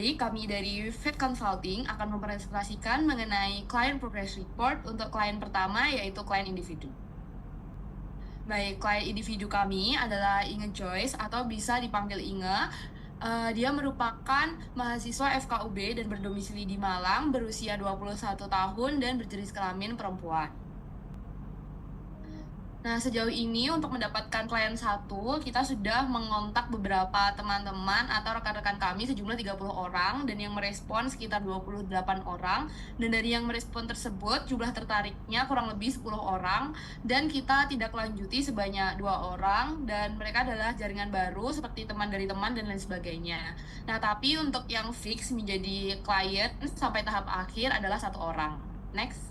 Baik, kami dari Fit Consulting akan mempresentasikan mengenai Client Progress Report untuk klien pertama, yaitu klien individu. Baik, klien individu kami adalah Inge Joyce atau bisa dipanggil Inge. Dia merupakan mahasiswa FKUB dan berdomisili di Malang, berusia 21 tahun dan berjenis kelamin perempuan. Nah, sejauh ini untuk mendapatkan klien satu, kita sudah mengontak beberapa teman-teman atau rekan-rekan kami sejumlah 30 orang dan yang merespon sekitar 28 orang. Dan dari yang merespon tersebut, jumlah tertariknya kurang lebih 10 orang dan kita tidak lanjuti sebanyak 2 orang dan mereka adalah jaringan baru seperti teman dari teman dan lain sebagainya. Nah, tapi untuk yang fix menjadi klien sampai tahap akhir adalah 1 orang. Next.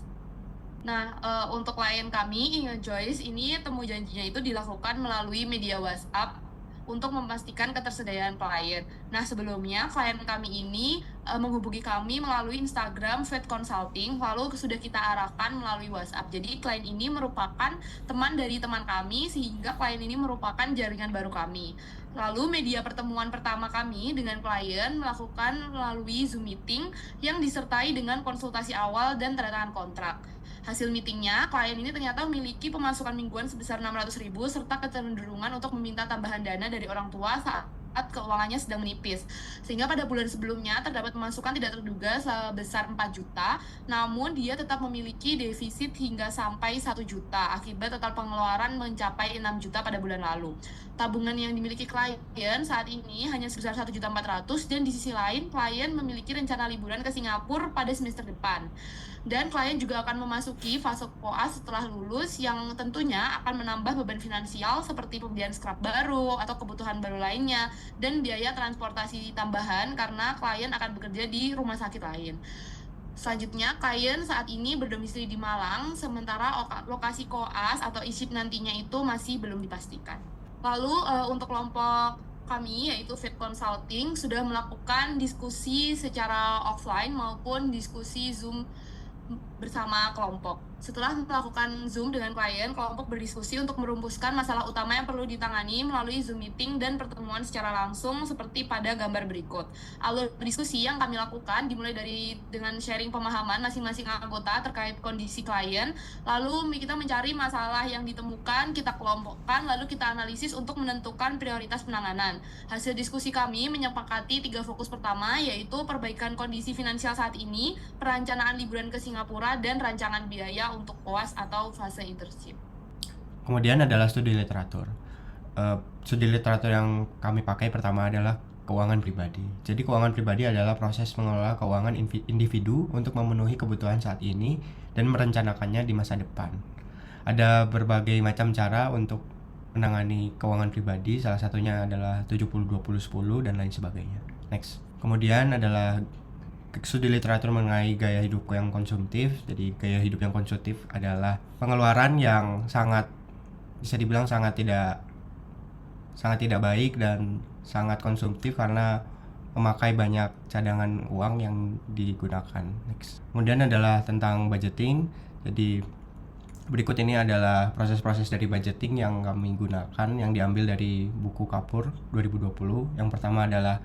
Nah, untuk klien kami, Inge Joyce ini temu janjinya itu dilakukan melalui media WhatsApp untuk memastikan ketersediaan klien. Nah, sebelumnya klien kami ini menghubungi kami melalui Instagram Fit Consulting, lalu sudah kita arahkan melalui WhatsApp. Jadi klien ini merupakan teman dari teman kami, sehingga klien ini merupakan jaringan baru kami. Lalu media pertemuan pertama kami dengan klien melakukan melalui Zoom meeting yang disertai dengan konsultasi awal dan tanda tangan kontrak. Hasil meetingnya, klien ini ternyata memiliki pemasukan mingguan sebesar 600.000 serta kecenderungan untuk meminta tambahan dana dari orang tua saat keuangannya sedang menipis. Sehingga pada bulan sebelumnya terdapat pemasukan tidak terduga sebesar 4 juta, namun dia tetap memiliki defisit hingga sampai 1 juta akibat total pengeluaran mencapai 6 juta pada bulan lalu. Tabungan yang dimiliki klien saat ini hanya sebesar 1.400.000 dan di sisi lain klien memiliki rencana liburan ke Singapura pada semester depan. Dan klien juga akan memasuki fase koas setelah lulus yang tentunya akan menambah beban finansial seperti pembelian scrap baru atau kebutuhan baru lainnya dan biaya transportasi tambahan karena klien akan bekerja di rumah sakit lain. Selanjutnya, klien saat ini berdomisili di Malang, sementara lokasi koas atau ISIP nantinya itu masih belum dipastikan. Lalu untuk kelompok kami yaitu Fit Consulting sudah melakukan diskusi secara offline maupun diskusi Zoom bersama kelompok. Setelah melakukan Zoom dengan klien, kelompok berdiskusi untuk merumuskan masalah utama yang perlu ditangani melalui Zoom meeting dan pertemuan secara langsung seperti pada gambar berikut. Alur diskusi yang kami lakukan dimulai dengan sharing pemahaman masing-masing anggota terkait kondisi klien, lalu kita mencari masalah yang ditemukan, kita kelompokkan, lalu kita analisis untuk menentukan prioritas penanganan. Hasil diskusi kami menyepakati 3 fokus pertama, yaitu perbaikan kondisi finansial saat ini, perencanaan liburan ke Singapura, dan rancangan biaya untuk koas atau fase internship. Kemudian adalah studi literatur. Studi literatur yang kami pakai pertama adalah keuangan pribadi. Jadi keuangan pribadi adalah proses mengelola keuangan individu untuk memenuhi kebutuhan saat ini dan merencanakannya di masa depan. Ada berbagai macam cara untuk menangani keuangan pribadi, salah satunya adalah 70-20-10 dan lain sebagainya. Next. Kemudian adalah studi literatur mengenai gaya hidup yang konsumtif. Jadi gaya hidup yang konsumtif adalah pengeluaran yang bisa dibilang sangat tidak baik dan sangat konsumtif karena memakai banyak cadangan uang yang digunakan. Next. Kemudian adalah tentang budgeting. Jadi berikut ini adalah proses-proses dari budgeting yang kami gunakan yang diambil dari buku Kapur 2020. Yang pertama adalah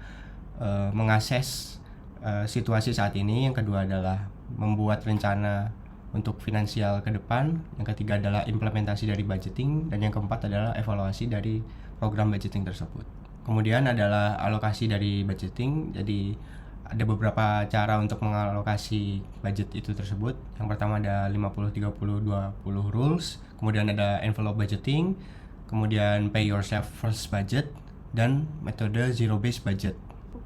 mengakses situasi saat ini, yang kedua adalah membuat rencana untuk finansial ke depan, yang ketiga adalah implementasi dari budgeting, dan yang keempat adalah evaluasi dari program budgeting tersebut. Kemudian adalah alokasi dari budgeting. Jadi ada beberapa cara untuk mengalokasi budget itu tersebut. Yang pertama ada 50-30-20 rules, kemudian ada envelope budgeting, kemudian pay yourself first budget, dan metode zero based budget.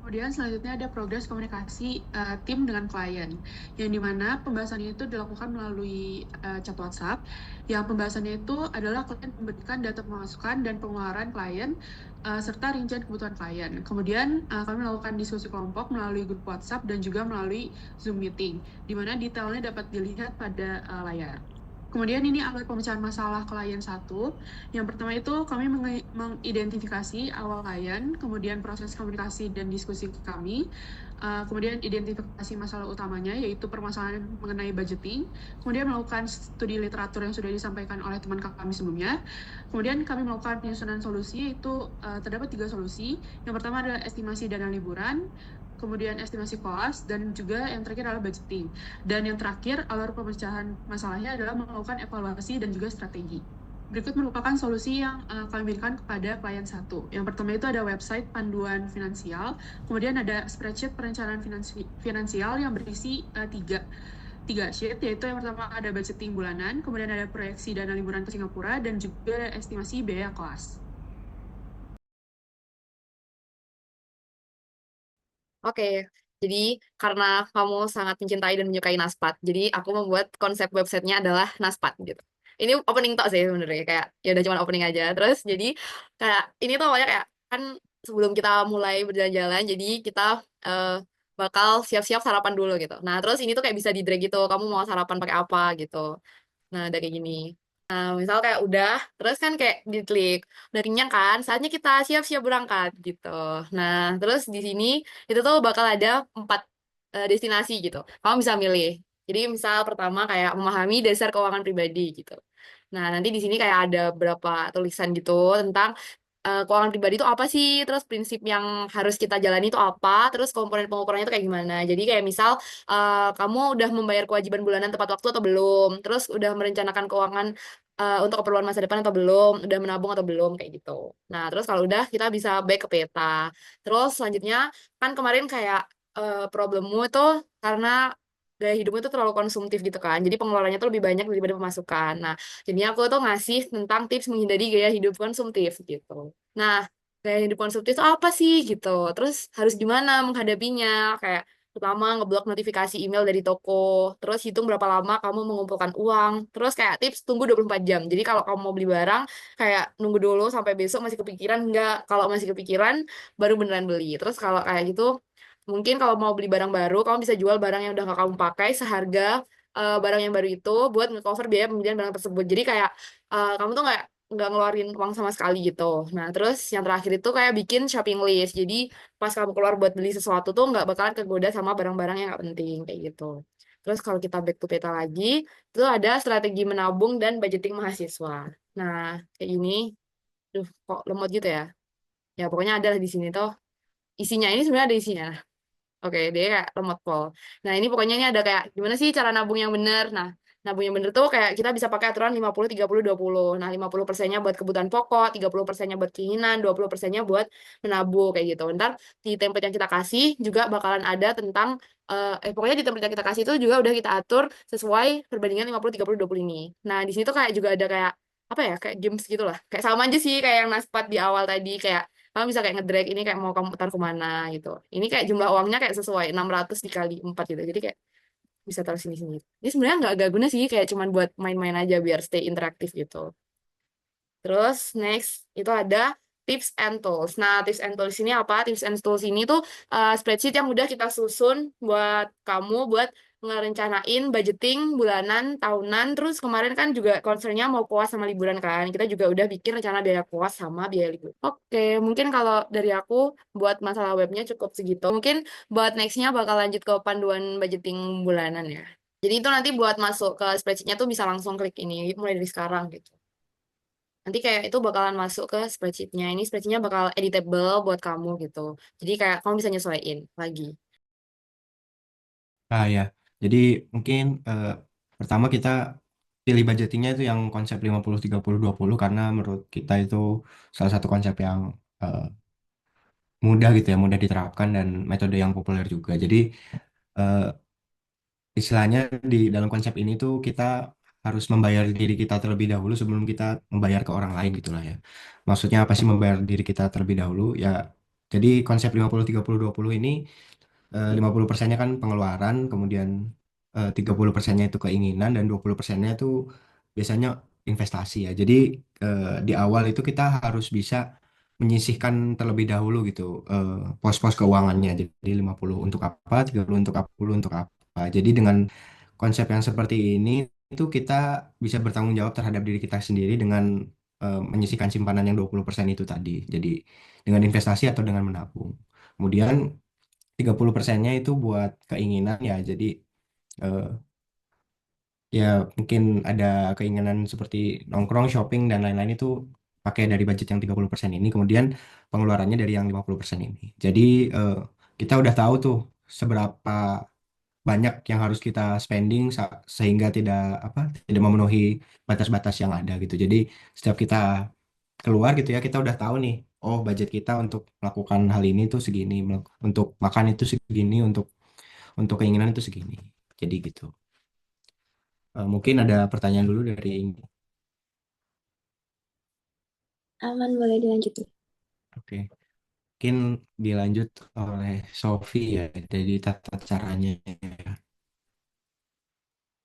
Kemudian selanjutnya ada progres komunikasi tim dengan klien, yang dimana pembahasannya itu dilakukan melalui chat WhatsApp. Yang pembahasannya itu adalah klien memberikan data pemasukan dan pengeluaran klien serta rincian kebutuhan klien. Kemudian kami melakukan diskusi kelompok melalui grup WhatsApp dan juga melalui Zoom meeting, di mana detailnya dapat dilihat pada layar. Kemudian ini alur pemecahan masalah klien 1. Yang pertama itu kami mengidentifikasi awal klien, kemudian proses komunikasi dan diskusi kami, kemudian identifikasi masalah utamanya yaitu permasalahan mengenai budgeting, kemudian melakukan studi literatur yang sudah disampaikan oleh teman kami sebelumnya, kemudian kami melakukan penyusunan solusi yaitu terdapat 3 solusi. Yang pertama adalah estimasi dana liburan, kemudian estimasi cost, dan juga yang terakhir adalah budgeting. Dan yang terakhir, alur pemecahan masalahnya adalah melakukan evaluasi dan juga strategi. Berikut merupakan solusi yang kami berikan kepada klien satu. Yang pertama itu ada website panduan finansial, kemudian ada spreadsheet perencanaan finansial yang berisi tiga sheet, yaitu yang pertama ada budgeting bulanan, kemudian ada proyeksi dana liburan ke Singapura, dan juga ada estimasi biaya kelas. Oke, jadi karena kamu sangat mencintai dan menyukai Naspat, jadi aku membuat konsep websitenya adalah Naspat gitu. Ini opening tok sih sebenarnya, kayak ya udah cuma opening aja. Terus jadi kayak ini tuh awalnya kayak kan sebelum kita mulai berjalan-jalan, jadi kita eh, bakal siap-siap sarapan dulu gitu. Nah terus ini tuh kayak bisa di drag gitu, kamu mau sarapan pakai apa gitu. Nah ada kayak gini. Nah, misal kayak udah, terus kan kayak diklik, udah kenyang kan, saatnya kita siap-siap berangkat gitu. Nah, terus di sini itu tuh bakal ada 4 destinasi gitu. Kamu bisa milih. Jadi misal pertama kayak memahami dasar keuangan pribadi gitu. Nah, nanti di sini kayak ada beberapa tulisan gitu tentang keuangan pribadi itu apa sih, terus prinsip yang harus kita jalani itu apa, terus komponen pengukurannya itu kayak gimana. Jadi kayak misal kamu udah membayar kewajiban bulanan tepat waktu atau belum, terus udah merencanakan keuangan untuk keperluan masa depan atau belum, udah menabung atau belum kayak gitu. Nah, terus kalau udah kita bisa back ke peta. Terus selanjutnya kan kemarin kayak problemmu itu karena gaya hidupmu itu terlalu konsumtif gitu kan. Jadi pengeluarannya tuh lebih banyak daripada pemasukan. Nah, jadinya aku tuh ngasih tentang tips menghindari gaya hidup konsumtif gitu. Nah, gaya hidup konsumtif itu apa sih gitu? Terus harus gimana menghadapinya? Kayak pertama ngeblok notifikasi email dari toko, terus hitung berapa lama kamu mengumpulkan uang, terus kayak tips tunggu 24 jam. Jadi kalau kamu mau beli barang, kayak nunggu dulu sampai besok masih kepikiran enggak? Kalau masih kepikiran, baru beneran beli. Terus kalau kayak gitu, mungkin kalau mau beli barang baru, kamu bisa jual barang yang udah gak kamu pakai seharga barang yang baru itu buat nge-cover biaya pembelian barang tersebut. Jadi kayak kamu tuh nggak ngeluarin uang sama sekali gitu. Nah, terus yang terakhir itu kayak bikin shopping list. Jadi pas kamu keluar buat beli sesuatu tuh nggak bakalan kegoda sama barang-barang yang nggak penting kayak gitu. Terus kalau kita back to peta lagi, itu ada strategi menabung dan budgeting mahasiswa. Nah, kayak ini, duh kok lemot gitu ya. Ya pokoknya ada lah di sini tuh. Isinya ini sebenarnya ada isinya. Oke, dia kayak remote poll. Nah, ini pokoknya ini ada kayak gimana sih cara nabung yang benar. Nah, nabung yang benar tuh kayak kita bisa pakai aturan 50-30-20. Nah, 50%-nya buat kebutuhan pokok, 30%-nya buat keinginan, 20%-nya buat menabung kayak gitu. Ntar di template yang kita kasih juga bakalan ada tentang pokoknya di template yang kita kasih itu juga udah kita atur sesuai perbandingan 50-30-20 ini. Nah, di situ kayak juga ada kayak apa ya, kayak games gitu lah. Kayak sama aja sih kayak yang Naspat di awal tadi kayak kamu bisa kayak ngedrag ini kayak mau kamu taruh kemana gitu. Ini kayak jumlah uangnya kayak sesuai 600 dikali 4 gitu. Jadi kayak bisa taruh sini-sini. Ini sebenarnya nggak guna sih, kayak cuman buat main-main aja biar stay interaktif gitu. Terus next itu ada tips and tools. Nah, tips and tools ini apa? Tips and tools ini tuh spreadsheet yang udah kita susun buat kamu buat ngerencanain budgeting bulanan, tahunan. Terus kemarin kan juga concernnya mau puas sama liburan kan. Kita juga udah bikin rencana biaya puas sama biaya libur. Oke, mungkin kalau dari aku buat masalah webnya cukup segitu. Mungkin buat nextnya bakal lanjut ke panduan budgeting bulanan ya. Jadi itu nanti buat masuk ke spreadsheetnya tuh bisa langsung klik ini mulai dari sekarang gitu. Nanti kayak itu bakalan masuk ke spreadsheetnya. Ini spreadsheetnya bakal editable buat kamu gitu. Jadi kayak kamu bisa nyesuaiin lagi. Ah ya, jadi mungkin pertama kita pilih budgetingnya itu yang konsep 50-30-20 karena menurut kita itu salah satu konsep yang eh, mudah gitu ya, mudah diterapkan dan metode yang populer juga. Jadi eh, istilahnya di dalam konsep ini tuh kita harus membayar diri kita terlebih dahulu sebelum kita membayar ke orang lain gitulah ya. Maksudnya apa sih membayar diri kita terlebih dahulu? Ya, jadi konsep 50-30-20 ini 50%-nya kan pengeluaran, kemudian 30%-nya itu keinginan dan 20%-nya itu biasanya investasi ya. Jadi di awal itu kita harus bisa menyisihkan terlebih dahulu gitu pos-pos keuangannya. Jadi 50 untuk apa, 30 untuk apa, 10 untuk apa. Jadi dengan konsep yang seperti ini itu kita bisa bertanggung jawab terhadap diri kita sendiri dengan menyisihkan simpanan yang 20% itu tadi. Jadi dengan investasi atau dengan menabung. Kemudian 30%-nya itu buat keinginan ya. Jadi eh, ya mungkin ada keinginan seperti nongkrong, shopping dan lain-lain itu pakai dari budget yang 30% ini. Kemudian pengeluarannya dari yang 50% ini. Jadi kita udah tahu tuh seberapa banyak yang harus kita spending sehingga tidak memenuhi batas-batas yang ada gitu. Jadi setiap kita keluar gitu ya, kita udah tahu nih, oh budget kita untuk melakukan hal ini tuh segini, untuk makan itu segini, untuk keinginan itu segini. Jadi gitu. Mungkin ada pertanyaan dulu dari Inggi. Aman, boleh dilanjutin. Oke. Mungkin dilanjut oleh Sofi ya, jadi tata caranya.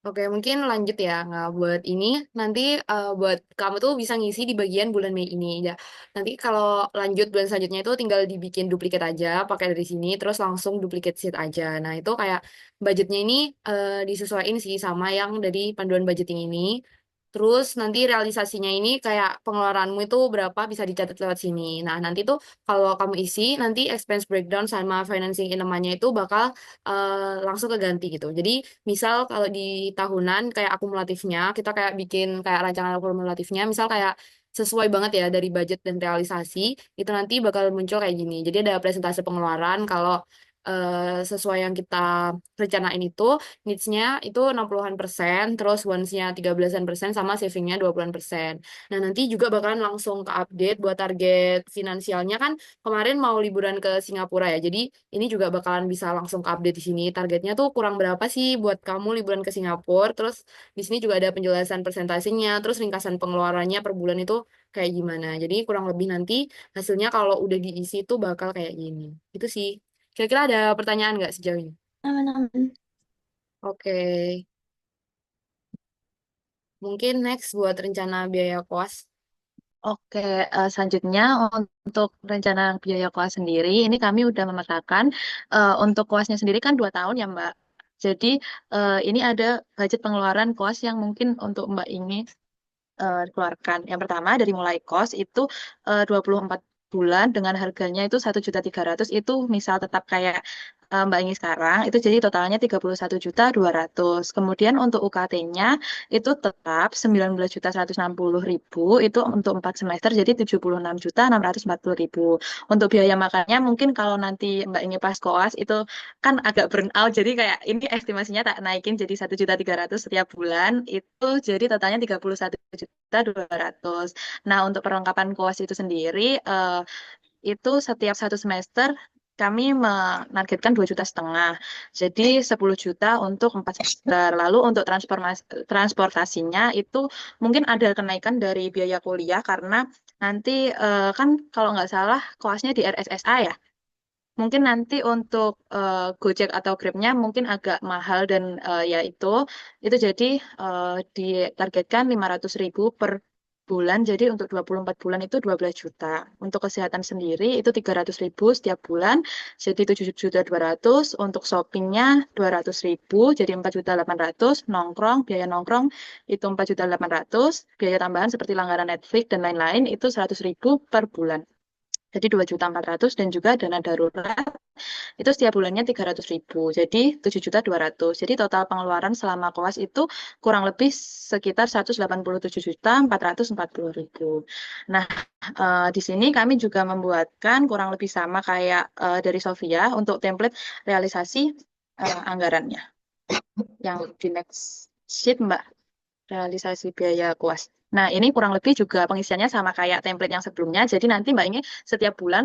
Oke, mungkin lanjut ya. Nah, buat ini nanti buat kamu tuh bisa ngisi di bagian bulan Mei ini ya. Nanti kalau lanjut bulan selanjutnya itu tinggal dibikin duplikat aja, pakai dari sini, terus langsung duplikat sheet aja. Nah, itu kayak budgetnya ini disesuaikan sih sama yang dari panduan budgeting ini. Terus nanti realisasinya ini kayak pengeluaranmu itu berapa bisa dicatat lewat sini. Nah, nanti tuh kalau kamu isi, nanti expense breakdown sama financing elemennya itu bakal langsung keganti gitu. Jadi misal kalau di tahunan kayak akumulatifnya, kita kayak bikin kayak rancangan akumulatifnya, misal kayak sesuai banget ya dari budget dan realisasi, itu nanti bakal muncul kayak gini. Jadi ada presentasi pengeluaran kalau sesuai yang kita rencanain itu, needs-nya itu 60-an%, terus wants-nya 13-an%, sama saving-nya 20-an%. Nah, nanti juga bakalan langsung ke update buat target finansialnya kan kemarin mau liburan ke Singapura ya. Jadi ini juga bakalan bisa langsung ke update di sini. Targetnya tuh kurang berapa sih buat kamu liburan ke Singapura? Terus di sini juga ada penjelasan presentasinya, terus ringkasan pengeluarannya per bulan itu kayak gimana. Jadi kurang lebih nanti hasilnya kalau udah diisi tuh bakal kayak gini. Itu sih. Kira-kira ada pertanyaan nggak sejauh ini? Aman, aman. Oke. Mungkin next buat rencana biaya koas. Oke, selanjutnya untuk rencana biaya koas sendiri, ini kami udah memetakan untuk koasnya sendiri kan 2 tahun ya Mbak. Jadi ini ada budget pengeluaran koas yang mungkin untuk Mbak ini keluarkan. Yang pertama dari mulai kos itu 24 bulan dengan harganya itu 1.300.000 itu misal tetap kayak Mbak Ingi sekarang itu jadi totalnya 31.200.000. Kemudian untuk UKT-nya itu tetap 19.160.000 itu untuk 4 semester jadi 76.640.000. Untuk biaya makannya mungkin kalau nanti Mbak Ingi pas koas itu kan agak burn out jadi kayak ini estimasinya tak naikin jadi 1.300.000 setiap bulan itu jadi totalnya 31.200.000. Nah, untuk perlengkapan koas itu sendiri itu setiap 1 semester kami menargetkan 2,5 juta. Jadi 10 juta untuk 4 semester. Lalu untuk transportasinya itu mungkin ada kenaikan dari biaya kuliah karena nanti kan kalau nggak salah koasnya di RSSA ya. Mungkin nanti untuk Gojek atau Grab-nya mungkin agak mahal dan ya itu jadi ditargetkan 500.000 per bulan. Jadi untuk 24 bulan itu 12 juta. Untuk kesehatan sendiri itu 300.000 setiap bulan. Jadi 7.200.000. Untuk shoppingnya 200.000 jadi 4.800.000. Nongkrong, biaya nongkrong itu 4.800.000. Biaya tambahan seperti langganan Netflix dan lain-lain itu 100.000 per bulan. Jadi 2.400.000 dan juga dana darurat itu setiap bulannya 300.000. Jadi 7.200.000. Jadi total pengeluaran selama koas itu kurang lebih sekitar 187.440.000. Nah, di sini kami juga membuatkan kurang lebih sama kayak dari Sofia untuk template realisasi anggarannya. Yang di next sheet, Mbak, realisasi biaya koas. Nah, ini kurang lebih juga pengisiannya sama kayak template yang sebelumnya. Jadi nanti Mbak ini setiap bulan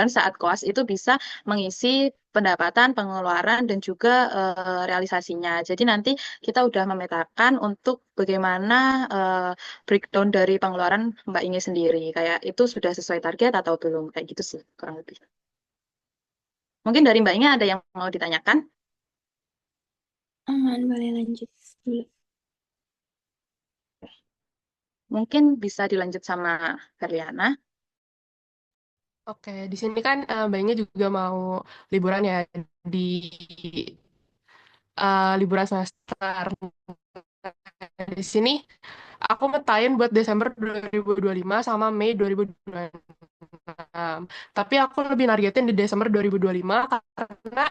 saat koas itu bisa mengisi pendapatan, pengeluaran, dan juga realisasinya. Jadi nanti kita udah memetakan untuk bagaimana breakdown dari pengeluaran Mbak Inge sendiri. Kayak itu sudah sesuai target atau belum. Kayak gitu sih, kurang lebih. Mungkin dari Mbak Inge ada yang mau ditanyakan? Aman, boleh lanjut dulu. Mungkin bisa dilanjut sama Ferliana. Oke, di sini kan Mbak Inge juga mau liburan ya di liburan semester. Di sini aku metain buat Desember 2025 sama Mei 2026. Tapi aku lebih nargetin di Desember 2025 karena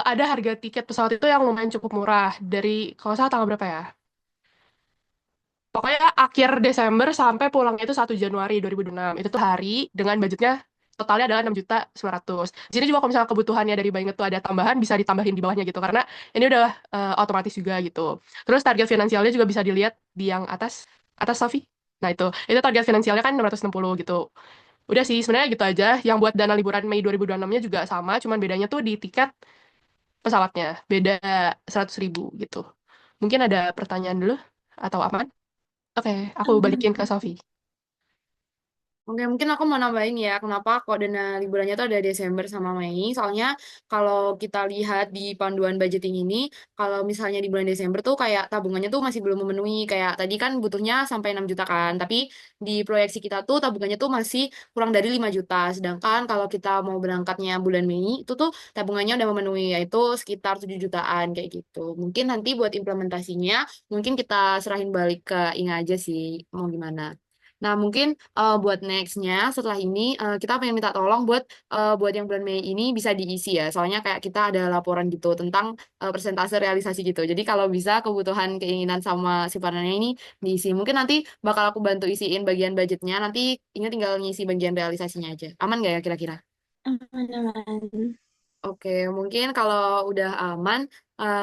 ada harga tiket pesawat itu yang lumayan cukup murah. Dari, kalau salah tanggal berapa ya? Pokoknya akhir Desember sampai pulang itu 1 Januari 2026. Itu tuh hari dengan budgetnya totalnya adalah 6.900.000. Di sini juga kalau misalnya kebutuhannya dari Bainget tuh ada tambahan, bisa ditambahin di bawahnya gitu, karena ini udah otomatis juga gitu. Terus target finansialnya juga bisa dilihat di yang atas Sofi. Nah itu target finansialnya kan 660 gitu. Udah sih, sebenarnya gitu aja. Yang buat dana liburan Mei 2026-nya juga sama, cuman bedanya tuh di tiket pesawatnya. Beda 100.000 gitu. Mungkin ada pertanyaan dulu? Atau aman? Oke, aku balikin ke Sofi. Oke, mungkin aku mau nambahin ya, kenapa kok dana liburannya tuh ada Desember sama Mei. Soalnya kalau kita lihat di panduan budgeting ini, kalau misalnya di bulan Desember tuh kayak tabungannya tuh masih belum memenuhi. Kayak tadi kan butuhnya sampai 6 juta kan, tapi di proyeksi kita tuh tabungannya tuh masih kurang dari 5 juta. Sedangkan kalau kita mau berangkatnya bulan Mei, itu tuh tabungannya udah memenuhi, yaitu sekitar 7 jutaan kayak gitu. Mungkin nanti buat implementasinya, mungkin kita serahin balik ke Inga aja sih, mau gimana. Nah, mungkin buat nextnya setelah ini kita pengen minta tolong buat yang bulan Mei ini bisa diisi ya. Soalnya kayak kita ada laporan gitu tentang persentase realisasi gitu. Jadi kalau bisa kebutuhan keinginan sama si partnernya ini diisi. Mungkin nanti bakal aku bantu isiin bagian budgetnya. Nanti Ingat tinggal ngisi bagian realisasinya aja. Aman nggak ya kira-kira? Aman. Oke, mungkin kalau udah aman,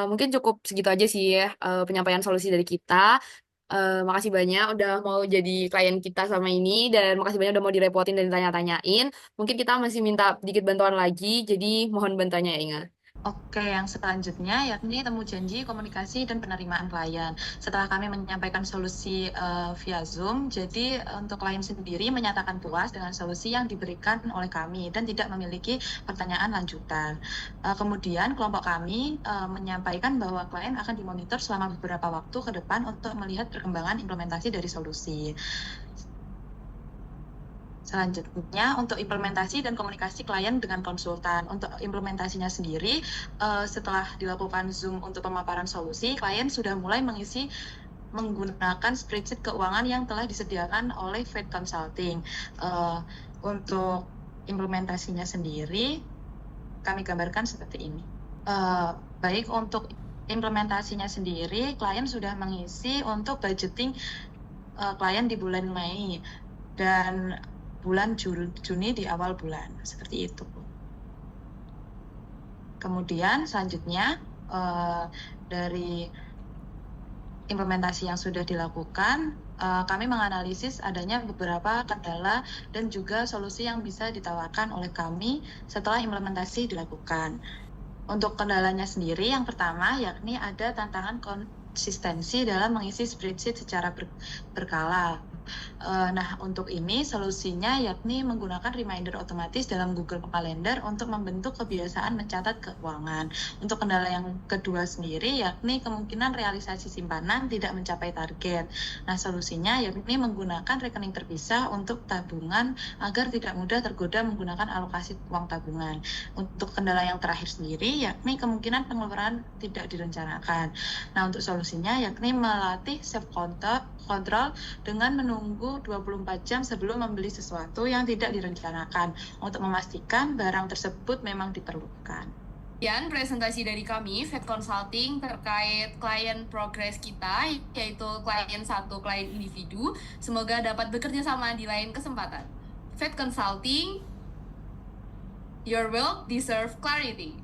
mungkin cukup segitu aja sih ya penyampaian solusi dari kita. Makasih banyak udah mau jadi klien kita sama ini dan makasih banyak udah mau direpotin dan ditanya-tanyain. Mungkin kita masih minta dikit bantuan lagi, jadi mohon bantuannya ya Inga. Oke, yang selanjutnya yakni temu janji, komunikasi, dan penerimaan klien. Setelah kami menyampaikan solusi via Zoom, jadi untuk klien sendiri menyatakan puas dengan solusi yang diberikan oleh kami dan tidak memiliki pertanyaan lanjutan. Kemudian kelompok kami menyampaikan bahwa klien akan dimonitor selama beberapa waktu ke depan untuk melihat perkembangan implementasi dari solusi. Selanjutnya, untuk implementasi dan komunikasi klien dengan konsultan. Untuk implementasinya sendiri, setelah dilakukan Zoom untuk pemaparan solusi, klien sudah mulai menggunakan spreadsheet keuangan yang telah disediakan oleh Fed Consulting. Untuk implementasinya sendiri, kami gambarkan seperti ini. Baik, untuk implementasinya sendiri, klien sudah mengisi untuk budgeting klien di bulan Mei dan bulan Juni di awal bulan, seperti itu. Kemudian selanjutnya dari implementasi yang sudah dilakukan, kami menganalisis adanya beberapa kendala dan juga solusi yang bisa ditawarkan oleh kami setelah implementasi dilakukan. Untuk kendalanya sendiri, yang pertama yakni ada tantangan konsistensi dalam mengisi spreadsheet secara berkala. Nah, untuk ini solusinya yakni menggunakan reminder otomatis dalam Google Calendar untuk membentuk kebiasaan mencatat keuangan. Untuk kendala yang kedua sendiri yakni kemungkinan realisasi simpanan tidak mencapai target. Nah, solusinya yakni menggunakan rekening terpisah untuk tabungan agar tidak mudah tergoda menggunakan alokasi uang tabungan. Untuk kendala yang terakhir sendiri yakni kemungkinan pengeluaran tidak direncanakan. Nah, untuk solusinya yakni melatih self control dengan menunggu 24 jam sebelum membeli sesuatu yang tidak direncanakan untuk memastikan barang tersebut memang diperlukan. Sekian presentasi dari kami, Fed Consulting, terkait klien progress kita, yaitu klien 1, klien individu. Semoga dapat bekerja sama di lain kesempatan. Fed Consulting, your will deserve clarity.